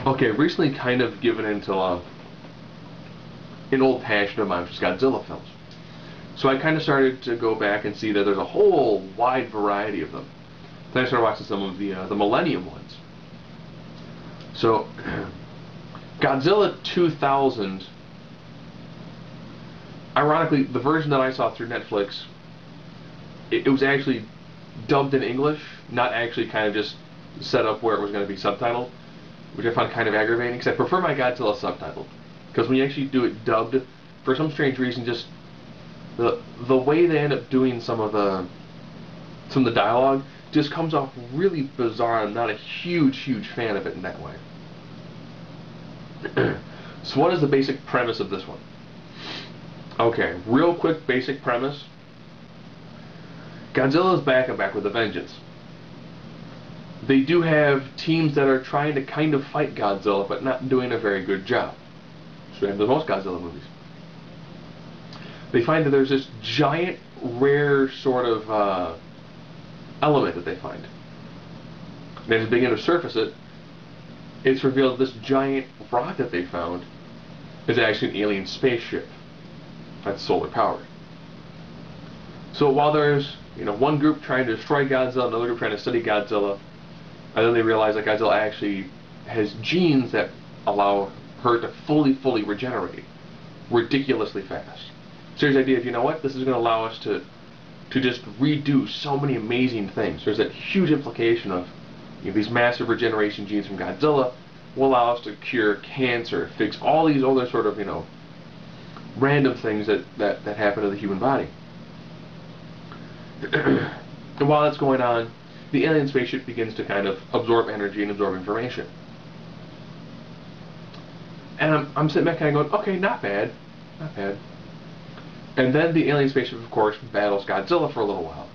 Okay, recently kind of given into an old passion of mine, which is Godzilla films. So I kind of started to go back and see that there's a whole wide variety of them. Then I started watching some of the Millennium ones. So Godzilla 2000, ironically, the version that I saw through Netflix, it was actually dubbed in English, not actually kind of just set up where it was going to be subtitled, which I found kind of aggravating, because I prefer my Godzilla subtitled. Because when you actually do it dubbed, for some strange reason, just the way they end up doing some of the dialogue just comes off really bizarre. I'm not a huge fan of it in that way. So what is the basic premise of this one? Okay, real quick basic premise. Godzilla's back and back with a vengeance. They do have teams that are trying to kind of fight Godzilla, but not doing a very good job. So in the most Godzilla movies. They find that there's this giant, rare sort of element that they find. And as they begin to surface it, it's revealed this giant rock that they found is actually an alien spaceship that's solar powered. So while there's one group trying to destroy Godzilla, another group trying to study Godzilla, and then they realize that Godzilla actually has genes that allow her to fully regenerate ridiculously fast. So here's the idea of, what, this is going to allow us to just redo so many amazing things. There's that huge implication of these massive regeneration genes from Godzilla will allow us to cure cancer, fix all these other sort of, random things that happen to the human body. And while that's going on, the alien spaceship begins to kind of absorb energy and absorb information. And I'm sitting back kind of going, okay, not bad. And then the alien spaceship, of course, battles Godzilla for a little while.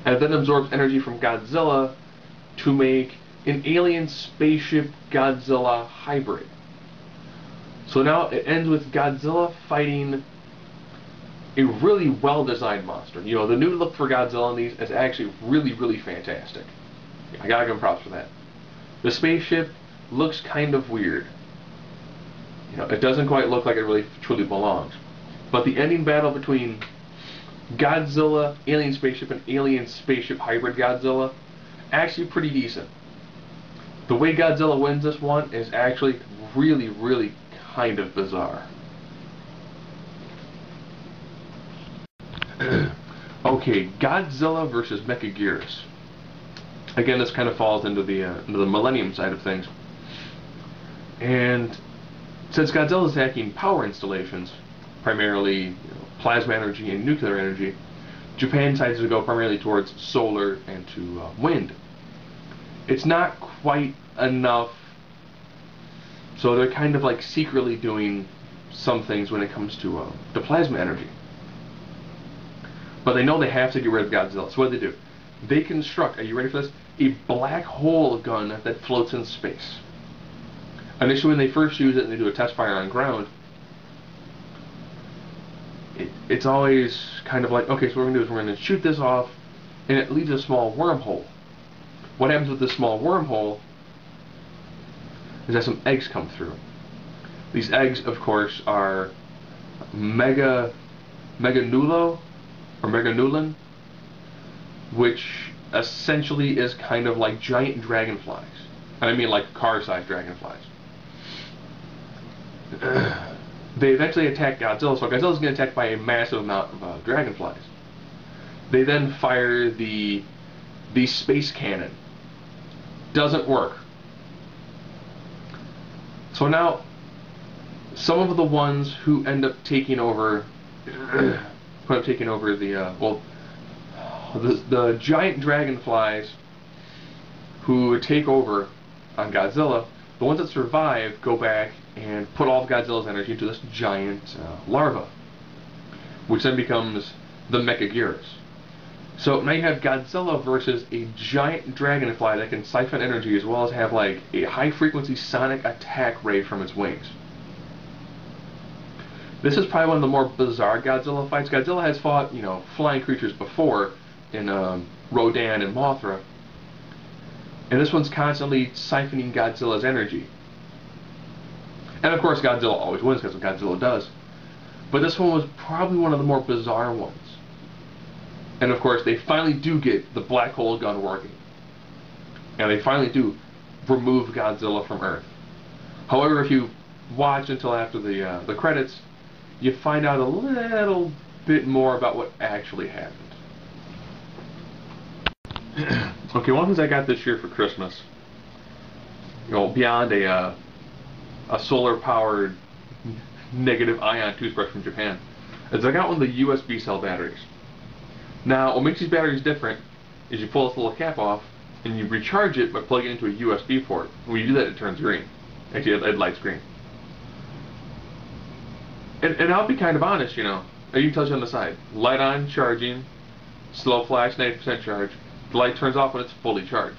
And it then absorbs energy from Godzilla to make an alien spaceship Godzilla hybrid. So now it ends with Godzilla fighting a really well-designed monster. The new look for Godzilla in these is actually really fantastic. I gotta give him props for that. The spaceship looks kind of weird. It doesn't quite look like it really truly belongs. But the ending battle between Godzilla, alien spaceship, and alien spaceship hybrid Godzilla, actually pretty decent. The way Godzilla wins this one is actually really kind of bizarre. Okay, Godzilla versus Mechagodzilla. Again, this kind of falls into the Millennium side of things. And since Godzilla is attacking power installations, primarily plasma energy and nuclear energy, Japan decides to go primarily towards solar and to wind. It's not quite enough, so they're kind of like secretly doing some things when it comes to plasma energy. But they know they have to get rid of Godzilla. So what do? They construct, are you ready for this? A black hole gun that floats in space. Initially, when they first use it and they do a test fire on ground, it's always kind of like, okay, so what we're going to do is we're going to shoot this off, and it leaves a small wormhole. What happens with this small wormhole is that some eggs come through. These eggs, of course, are Meganulo, or Meganulon, which essentially is kind of like giant dragonflies. And I mean like car-sized dragonflies. They eventually attack Godzilla, so Godzilla's getting attacked by a massive amount of dragonflies. They then fire the space cannon. Doesn't work. So now, some of the ones who end up taking over the giant dragonflies who take over on Godzilla, the ones that survive go back and put all of Godzilla's energy into this giant larva, which then becomes the Mechagodzilla. So now you have Godzilla versus a giant dragonfly that can siphon energy as well as have like a high-frequency sonic attack ray from its wings. This is probably one of the more bizarre Godzilla fights. Godzilla has fought, flying creatures before in Rodan and Mothra. And this one's constantly siphoning Godzilla's energy. And of course Godzilla always wins because of what Godzilla does. But this one was probably one of the more bizarre ones. And of course they finally do get the black hole gun working. And they finally do remove Godzilla from Earth. However, if you watch until after the credits, you find out a little bit more about what actually happened. Okay, one of the things I got this year for Christmas, beyond a solar-powered negative ion toothbrush from Japan, is I got one of the USB cell batteries. Now, what makes these batteries different is you pull this little cap off and you recharge it by plugging it into a USB port. When you do that, it turns green. Actually, it lights green. And I'll be kind of honest, you can tell you on the side. Light on, charging, slow flash, 90% charge. The light turns off when it's fully charged.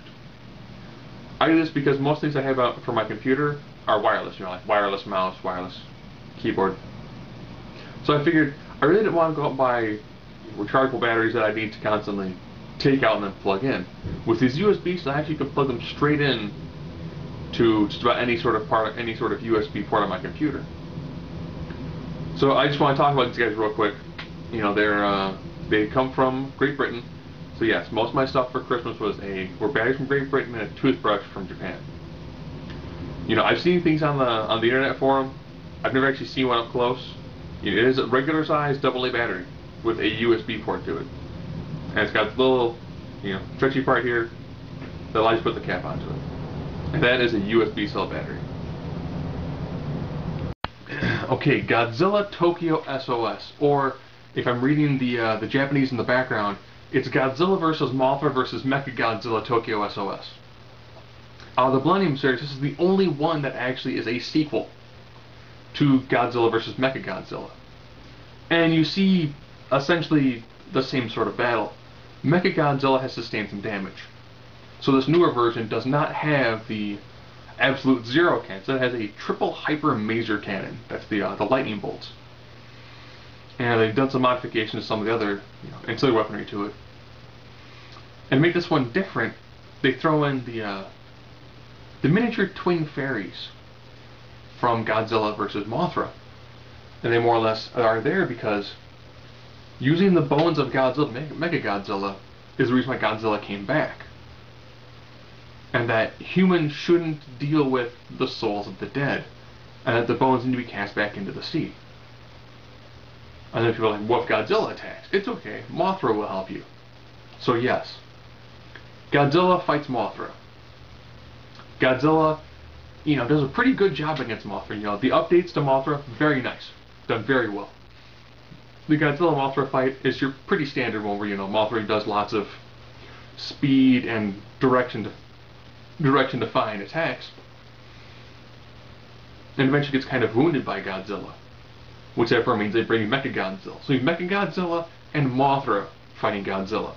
I do this because most things I have out for my computer are wireless, like wireless mouse, wireless keyboard. So I figured I really didn't want to go out and buy rechargeable batteries that I need to constantly take out and then plug in. With these USBs, I actually can plug them straight in to just about any sort of USB port on my computer. So I just want to talk about these guys real quick. They come from Great Britain. So yes, most of my stuff for Christmas were batteries from Great Britain and a toothbrush from Japan. I've seen things on the internet for them. I've never actually seen one up close. It is a regular size AA battery with a USB port to it, and it's got the little, stretchy part here that allows you to put the cap onto it, and that is a USB cell battery. Okay, Godzilla Tokyo SOS, or if I'm reading the Japanese in the background, it's Godzilla vs. Mothra vs. Mechagodzilla Tokyo SOS. The Millennium Series, this is the only one that actually is a sequel to Godzilla vs. Mechagodzilla. And you see essentially the same sort of battle. Mechagodzilla has sustained some damage. So this newer version does not have the absolute zero cannon. So it has a triple hyper maser cannon. That's the lightning bolts. And they've done some modifications to some of the other ancillary weaponry to it. And to make this one different, they throw in the miniature twin fairies from Godzilla vs. Mothra. And they more or less are there because using the bones of Godzilla, Mechagodzilla, is the reason why Godzilla came back. And that humans shouldn't deal with the souls of the dead. And that the bones need to be cast back into the sea. And then people are like, what if Godzilla attacks? It's okay, Mothra will help you. So yes, Godzilla fights Mothra. Godzilla, does a pretty good job against Mothra. The updates to Mothra, very nice. Done very well. The Godzilla Mothra fight is your pretty standard one where, Mothra does lots of speed and direction-defying attacks. And eventually gets kind of wounded by Godzilla. Which therefore means they bring Mechagodzilla. So you have Mechagodzilla and Mothra fighting Godzilla.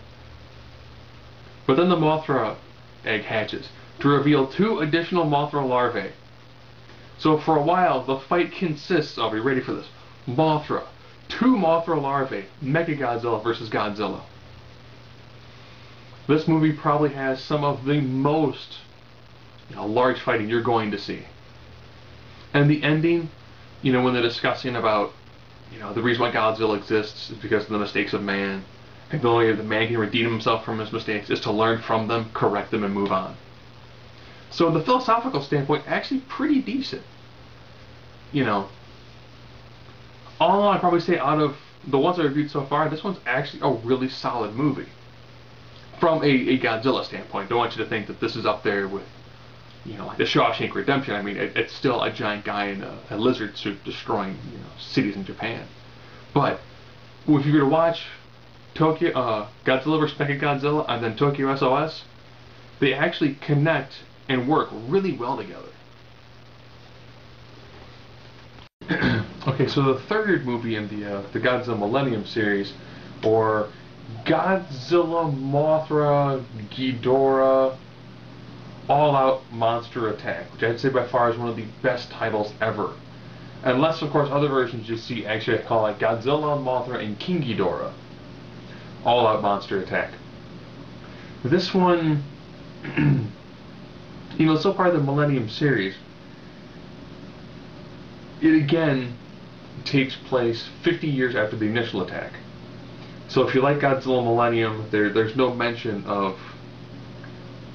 But then the Mothra egg hatches to reveal 2 additional Mothra larvae. So for a while, the fight consists of, are you ready for this? Mothra, 2 Mothra larvae, Mechagodzilla versus Godzilla. This movie probably has some of the most large fighting you're going to see. And the ending, when they're discussing about, the reason why Godzilla exists is because of the mistakes of man. And the only way the man can redeem himself from his mistakes is to learn from them, correct them, and move on. So the philosophical standpoint, actually pretty decent. All I'd probably say out of the ones I reviewed so far, this one's actually a really solid movie. From a Godzilla standpoint. Don't want you to think that this is up there with, like the Shawshank Redemption. I mean, it's still a giant guy in a lizard suit destroying, cities in Japan. But if you were to watch Godzilla vs. Mechagodzilla and then Tokyo SOS, they actually connect and work really well together. Okay, so the third movie in the Godzilla Millennium series, or Godzilla Mothra Ghidorah All-Out Monster Attack, which I'd say by far is one of the best titles ever. Unless, of course, other versions you see actually call it Godzilla, Mothra, and King Ghidorah All-Out Monster Attack. This one Even though it's still part of the Millennium series, it again takes place 50 years after the initial attack. So if you like Godzilla Millennium, there's no mention of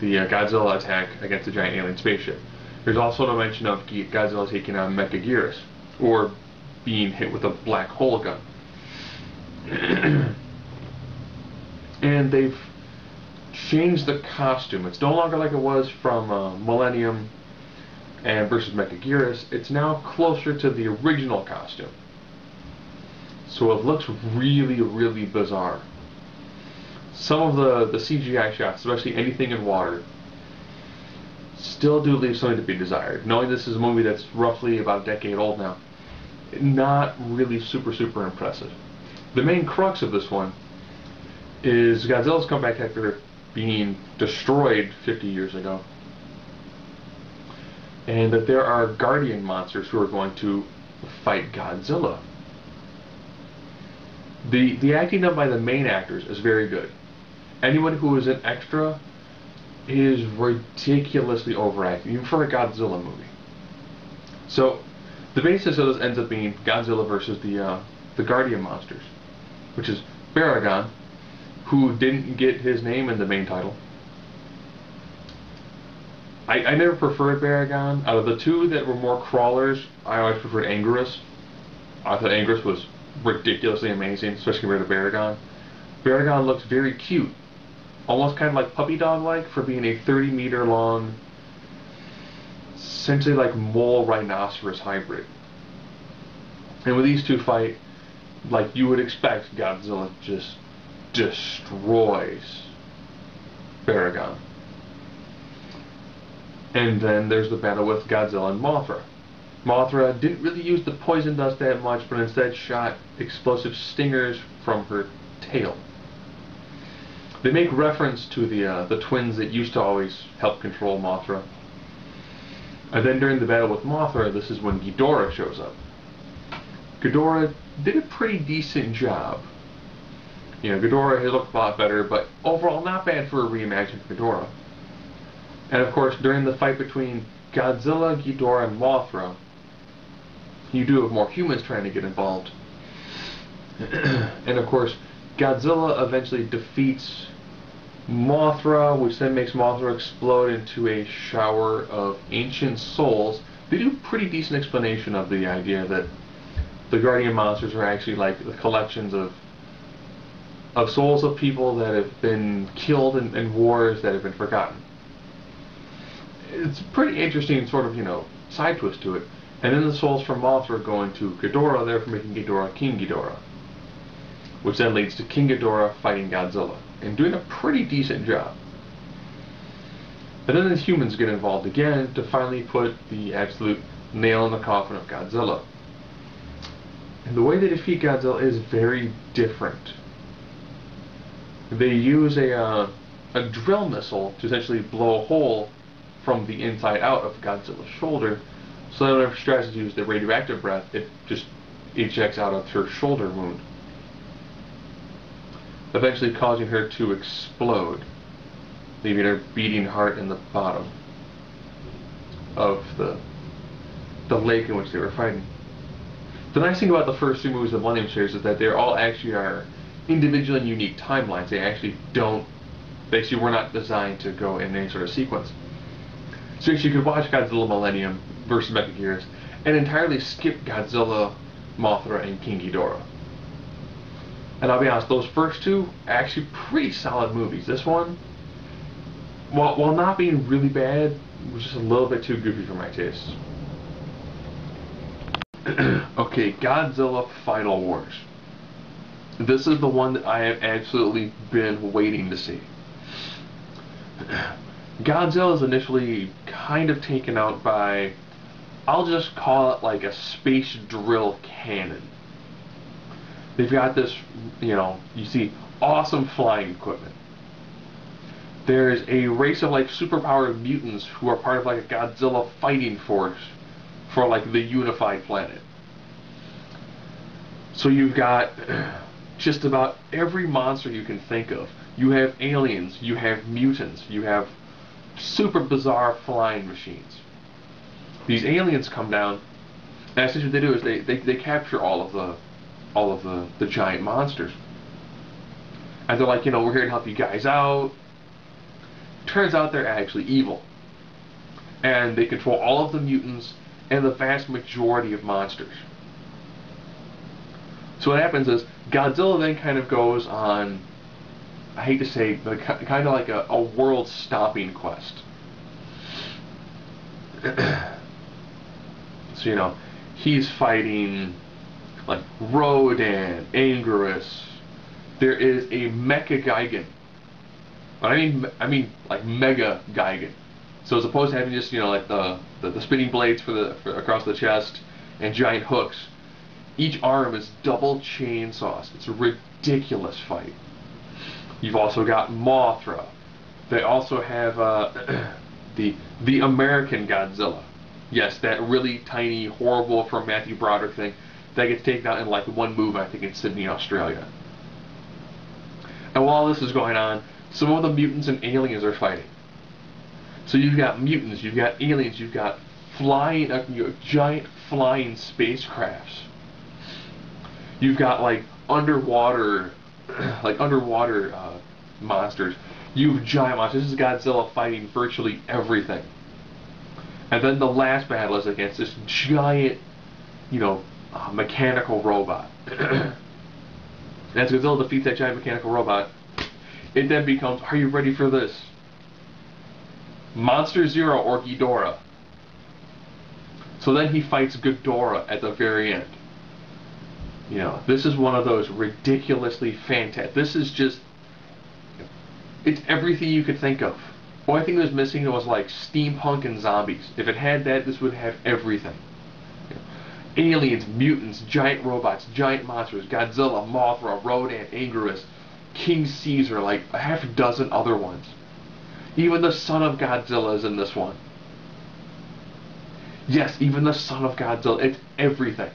the Godzilla attack against the giant alien spaceship. There's also no mention of Godzilla taking on Mechagodzilla, or being hit with a black hole gun. And they've changed the costume. It's no longer like it was from Millennium and versus Mechagodzilla. It's now closer to the original costume. So it looks really, really bizarre. Some of the CGI shots, especially anything in water, still do leave something to be desired. Knowing this is a movie that's roughly about a decade old now, not really super, super impressive. The main crux of this one is Godzilla's come back after being destroyed 50 years ago, and that there are guardian monsters who are going to fight Godzilla. The acting done by the main actors is very good. Anyone who is an extra is ridiculously overacting, even for a Godzilla movie. So the basis of this ends up being Godzilla versus the guardian monsters, which is Baragon, who didn't get his name in the main title. I never preferred Baragon. Out of the two that were more crawlers, I always preferred Anguirus. I thought Anguirus was ridiculously amazing, especially compared to Baragon. Baragon looks very cute, almost kind of like puppy dog-like for being a 30-meter long, essentially like mole rhinoceros hybrid. And when these two fight, like you would expect, Godzilla just destroys Baragon. And then there's the battle with Godzilla and Mothra. Mothra didn't really use the poison dust that much, but instead shot explosive stingers from her tail. They make reference to the twins that used to always help control Mothra. And then during the battle with Mothra, this is when Ghidorah shows up. Ghidorah did a pretty decent job. You know, Ghidorah had looked a lot better, but overall not bad for a reimagined Ghidorah. And of course, during the fight between Godzilla, Ghidorah, and Mothra, you do have more humans trying to get involved. And of course, Godzilla eventually defeats Mothra, which then makes Mothra explode into a shower of ancient souls. They do a pretty decent explanation of the idea that the guardian monsters are actually like the collections of souls of people that have been killed in wars that have been forgotten. It's a pretty interesting sort of, side twist to it. And then the souls from Mothra go into Ghidorah, therefore making Ghidorah King Ghidorah, which then leads to King Ghidorah fighting Godzilla, and doing a pretty decent job. And then the humans get involved again to finally put the absolute nail in the coffin of Godzilla. And the way they defeat Godzilla is very different. They use a drill missile to essentially blow a hole from the inside out of Godzilla's shoulder, so that whenever she tries to use the radioactive breath, it just ejects out of her shoulder wound, eventually causing her to explode, leaving her beating heart in the bottom of the lake in which they were fighting. The nice thing about the first two movies of the Millennium series is that they all actually are individual and unique timelines. They actually were not designed to go in any sort of sequence. So you could watch Godzilla Millennium versus Mechagodzilla and entirely skip Godzilla, Mothra, and King Ghidorah. And I'll be honest, those first two are actually pretty solid movies. This one, while not being really bad, was just a little bit too goofy for my taste. Okay, Godzilla Final Wars. This is the one that I have absolutely been waiting to see. Godzilla is initially kind of taken out by, I'll just call it like a space drill cannon. They've got this, you see awesome flying equipment. There's a race of like superpowered mutants who are part of like a Godzilla fighting force for like the unified planet. So you've got just about every monster you can think of. You have aliens, you have mutants, you have super bizarre flying machines. These aliens come down, and essentially what they do is they capture all of the giant monsters. And they're like, we're here to help you guys out. Turns out they're actually evil. And they control all of the mutants and the vast majority of monsters. So what happens is, Godzilla then kind of goes on, I hate to say, but kind of like a world-stopping quest. So, he's fighting, like, Rodan, Anguirus. There is a Mecha Gigan. But I mean, like, Mega Gigan. So as opposed to having just, like the spinning blades for across the chest and giant hooks, each arm is double chainsaws. It's a ridiculous fight. You've also got Mothra. They also have the American Godzilla. Yes, that really tiny, horrible from Matthew Broderick thing that gets taken out in like one move, I think in Sydney, Australia. And while this is going on, some of the mutants and aliens are fighting. So you've got mutants, you've got aliens, you've got flying, giant flying spacecrafts. You've got like underwater monsters. You've giant monsters. This is Godzilla fighting virtually everything. And then the last battle is against this giant, mechanical robot. And as Godzilla defeats that giant mechanical robot, it then becomes, are you ready for this? Monster Zero or Ghidorah. So then he fights Ghidorah at the very end. This is one of those ridiculously fantastic. This is just, it's everything you could think of. The only thing that was missing was like steampunk and zombies. If it had that, this would have everything. Aliens, mutants, giant robots, giant monsters, Godzilla, Mothra, Rodan, Anguirus, King Caesar, like a half a dozen other ones. Even the son of Godzilla is in this one. Yes, even the son of Godzilla. It's everything.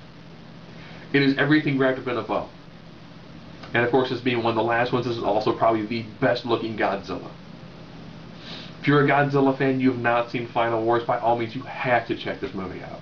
It is everything wrapped up in a bow. And of course, this being one of the last ones, this is also probably the best looking Godzilla. If you're a Godzilla fan, you have not seen Final Wars, by all means, you have to check this movie out.